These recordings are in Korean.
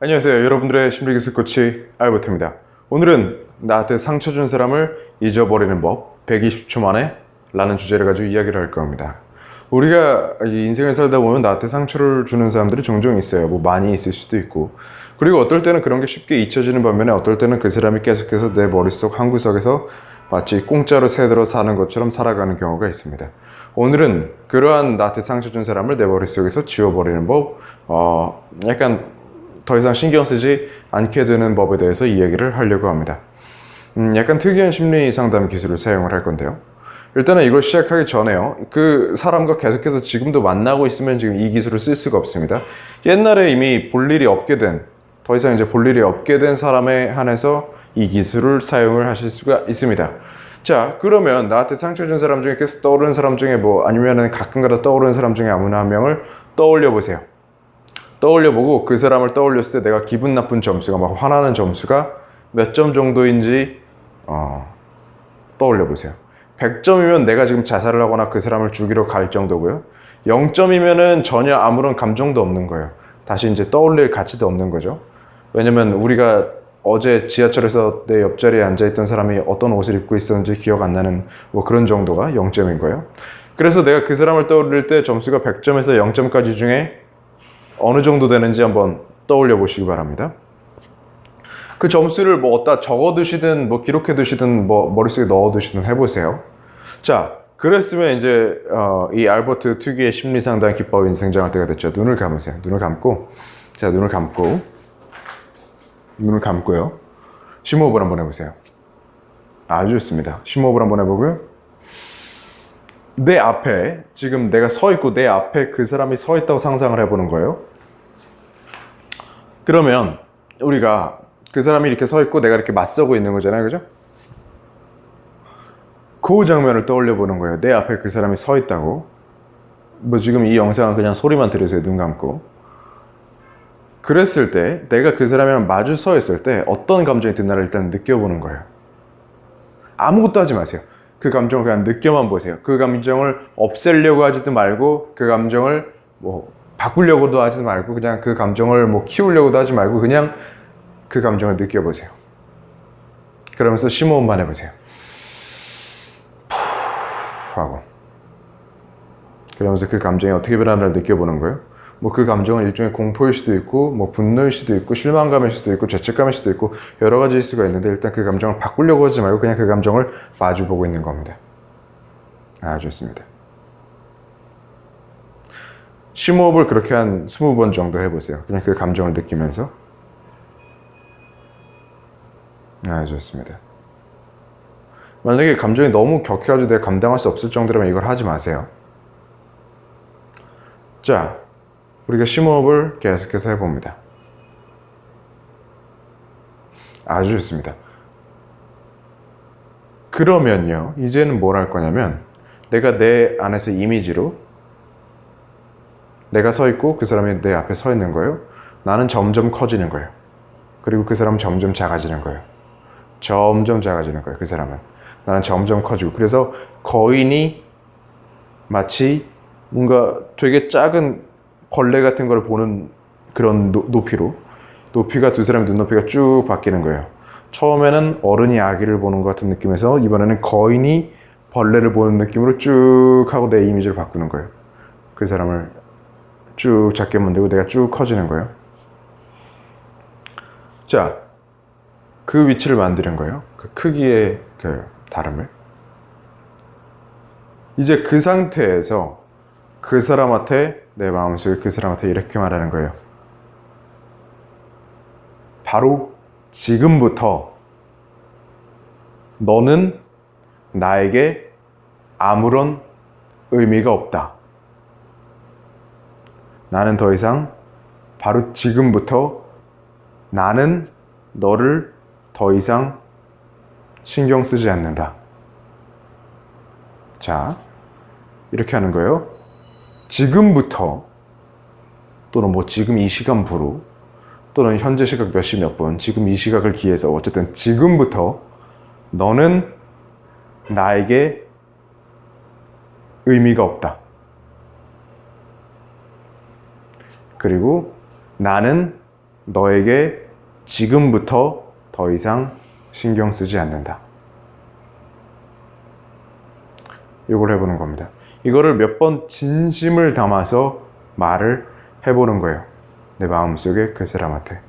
안녕하세요. 여러분들의 심리기술 코치 알버트입니다. 오늘은 나한테 상처 준 사람을 잊어버리는 법 120초 만에 라는 주제를 가지고 이야기를 할 겁니다. 우리가 이 인생을 살다 보면 나한테 상처를 주는 사람들이 종종 있어요. 뭐 많이 있을 수도 있고, 그리고 어떨 때는 그런 게 쉽게 잊혀지는 반면에 어떨 때는 그 사람이 계속해서 내 머릿속 한구석에서 마치 공짜로 새들어 사는 것처럼 살아가는 경우가 있습니다. 오늘은 그러한 나한테 상처 준 사람을 내 머릿속에서 지워버리는 법, 약간 더 이상 신경 쓰지 않게 되는 법에 대해서 이야기를 하려고 합니다. 약간 특이한 심리 상담 기술을 사용을 할 건데요. 일단은 이걸 시작하기 전에요. 그 사람과 계속해서 지금도 만나고 있으면 지금 이 기술을 쓸 수가 없습니다. 옛날에 이미 볼 일이 없게 된, 더 이상 이제 볼 일이 없게 된 사람에 한해서 이 기술을 사용을 하실 수가 있습니다. 자, 그러면 나한테 상처 준 사람 중에 계속 떠오르는 사람 중에 아니면은 가끔가다 떠오르는 사람 중에 아무나 한 명을 떠올려 보세요. 떠올려보고 그 사람을 떠올렸을 때 내가 기분 나쁜 점수가, 막 화나는 점수가 몇 점 정도인지 떠올려보세요. 100점이면 내가 지금 자살을 하거나 그 사람을 죽이러 갈 정도고요. 0점이면은 전혀 아무런 감정도 없는 거예요. 다시 이제 떠올릴 가치도 없는 거죠. 왜냐면 우리가 어제 지하철에서 내 옆자리에 앉아있던 사람이 어떤 옷을 입고 있었는지 기억 안 나는 그런 정도가 0점인 거예요. 그래서 내가 그 사람을 떠올릴 때 점수가 100점에서 0점까지 중에 어느 정도 되는지 한번 떠올려 보시기 바랍니다. 그 점수를 어디다 적어 두시든 기록해 두시든 머릿속에 넣어 두시든 해보세요. 자, 그랬으면 이제 이 알버트 특유의 심리 상담 기법이 등장할 때가 됐죠. 눈을 감으세요. 눈을 감고, 자, 눈을 감고요. 심호흡을 한번 해보세요. 아주 좋습니다. 심호흡을 한번 해보고요. 내 앞에 지금 내가 서 있고 내 앞에 그 사람이 서 있다고 상상을 해보는 거예요. 그러면 우리가 그 사람이 이렇게 서 있고 내가 이렇게 맞서고 있는 거잖아요, 그죠? 그 장면을 떠올려 보는 거예요. 내 앞에 그 사람이 서 있다고. 지금 이 영상은 그냥 소리만 들으세요. 눈 감고. 그랬을 때 내가 그 사람이랑 마주 서 있을 때 어떤 감정이 드나를 일단 느껴보는 거예요. 아무것도 하지 마세요. 그 감정을 그냥 느껴만 보세요. 그 감정을 없애려고 하지도 말고, 그 감정을 바꾸려고도 하지 말고, 그냥 그 감정을 키우려고도 하지 말고, 그냥 그 감정을 느껴보세요. 그러면서 심호흡만 해보세요. 푸 하고. 그러면서 그 감정이 어떻게 변하는지를 느껴보는 거예요. 그 감정은 일종의 공포일 수도 있고, 분노일 수도 있고, 실망감일 수도 있고, 죄책감일 수도 있고, 여러 가지일 수가 있는데, 일단 그 감정을 바꾸려고 하지 말고 그냥 그 감정을 마주보고 있는 겁니다. 아주 좋습니다. 심호흡을 그렇게 한 20번 정도 해보세요. 그냥 그 감정을 느끼면서. 아주 좋습니다. 만약에 감정이 너무 격해가지고 내가 감당할 수 없을 정도라면 이걸 하지 마세요. 자, 우리가 심호흡을 계속해서 해봅니다. 아주 좋습니다. 그러면요, 이제는 뭘 할 거냐면, 내가 내 안에서 이미지로 내가 서 있고 그 사람이 내 앞에 서 있는 거예요. 나는 점점 커지는 거예요. 그리고 그 사람은 점점 작아지는 거예요. 점점 작아지는 거예요. 그 사람은. 나는 점점 커지고. 그래서 거인이 마치 뭔가 되게 작은 벌레 같은 걸 보는 그런 높이가 두 사람의 눈높이가 쭉 바뀌는 거예요. 처음에는 어른이 아기를 보는 것 같은 느낌에서 이번에는 거인이 벌레를 보는 느낌으로 쭉 하고 내 이미지를 바꾸는 거예요. 그 사람을 쭉 작게 만들고 내가 쭉 커지는 거예요. 자, 그 위치를 만드는 거예요. 그 크기의 그 다름을. 이제 그 상태에서 그 사람한테, 내 마음속에 그 사람한테 이렇게 말하는 거예요. 바로 지금부터 너는 나에게 아무런 의미가 없다. 나는 더 이상, 바로 지금부터 나는 너를 더 이상 신경 쓰지 않는다. 자, 이렇게 하는 거예요. 지금부터, 또는 지금 이 시간부로, 또는 현재 시각 몇 시 몇 분, 지금 이 시각을 기해서 어쨌든 지금부터 너는 나에게 의미가 없다. 그리고 나는 너에게 지금부터 더 이상 신경 쓰지 않는다. 이걸 해보는 겁니다. 이거를 몇 번 진심을 담아서 말을 해보는 거예요. 내 마음속에 그 사람한테,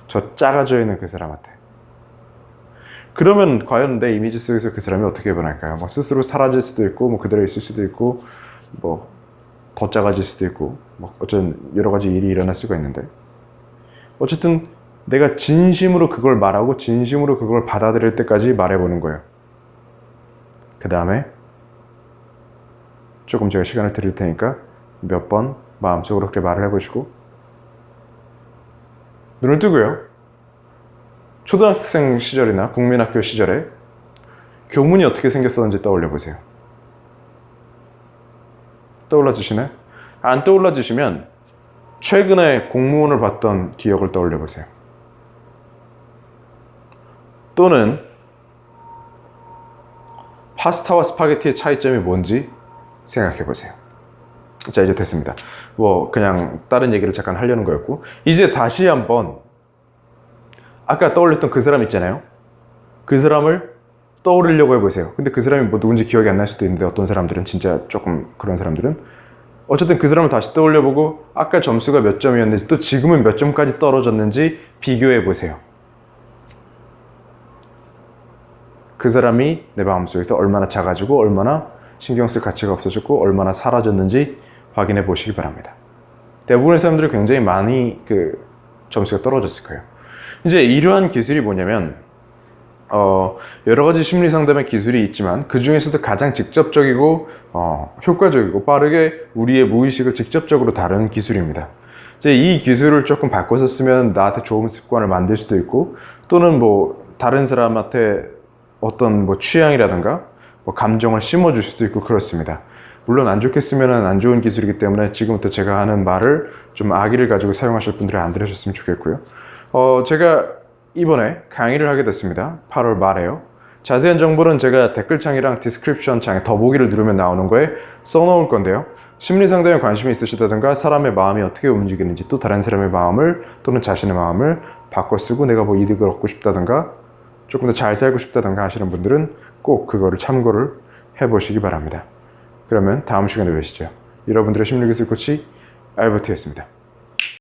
저 작아져 있는 그 사람한테. 그러면 과연 내 이미지 속에서 그 사람이 어떻게 변할까요? 뭐 스스로 사라질 수도 있고, 뭐 그대로 있을 수도 있고, 뭐 더 작아질 수도 있고, 뭐 어쩐 여러 가지 일이 일어날 수가 있는데, 어쨌든 내가 진심으로 그걸 말하고 진심으로 그걸 받아들일 때까지 말해보는 거예요. 그 다음에 조금 제가 시간을 드릴 테니까 몇 번 마음속으로 그렇게 말을 해보시고, 눈을 뜨고요. 초등학생 시절이나 국민학교 시절에 교문이 어떻게 생겼었는지 떠올려 보세요. 떠올라지시나요? 안 떠올라지시면 최근에 공무원을 봤던 기억을 떠올려 보세요. 또는 파스타와 스파게티의 차이점이 뭔지 생각해 보세요. 자, 이제 됐습니다. 뭐 그냥 다른 얘기를 잠깐 하려는 거였고, 이제 다시 한번 아까 떠올렸던 그 사람 있잖아요. 그 사람을 떠오르려고 해보세요. 근데 그 사람이 뭐 누군지 기억이 안 날 수도 있는데, 어떤 사람들은 진짜 조금 그런 사람들은 어쨌든 그 사람을 다시 떠올려보고 아까 점수가 몇 점이었는지 또 지금은 몇 점까지 떨어졌는지 비교해 보세요. 그 사람이 내 마음속에서 얼마나 작아지고 얼마나 신경 쓸 가치가 없어졌고 얼마나 사라졌는지 확인해 보시기 바랍니다. 대부분의 사람들이 굉장히 많이 그 점수가 떨어졌을 거예요. 이제 이러한 기술이 뭐냐면 여러 가지 심리 상담의 기술이 있지만 그 중에서도 가장 직접적이고 효과적이고 빠르게 우리의 무의식을 직접적으로 다루는 기술입니다. 이제 이 기술을 조금 바꿔서 쓰면 나한테 좋은 습관을 만들 수도 있고, 또는 뭐 다른 사람한테 어떤 뭐 취향이라든가 뭐 감정을 심어줄 수도 있고 그렇습니다. 물론 안 좋게 쓰면 안 좋은 기술이기 때문에 지금부터 제가 하는 말을 좀 악의를 가지고 사용하실 분들은 안 들으셨으면 좋겠고요. 제가 이번에 강의를 하게 됐습니다. 8월 말에요. 자세한 정보는 제가 댓글창이랑 디스크립션 창에 더보기를 누르면 나오는 거에 써놓을 건데요. 심리상담에 관심이 있으시다든가 사람의 마음이 어떻게 움직이는지, 또 다른 사람의 마음을 또는 자신의 마음을 바꿔 쓰고 내가 뭐 이득을 얻고 싶다든가 조금 더 잘 살고 싶다든가 하시는 분들은 꼭 그거를 참고를 해보시기 바랍니다. 그러면 다음 시간에 뵈시죠. 여러분들의 심리기술 코치 알버트였습니다.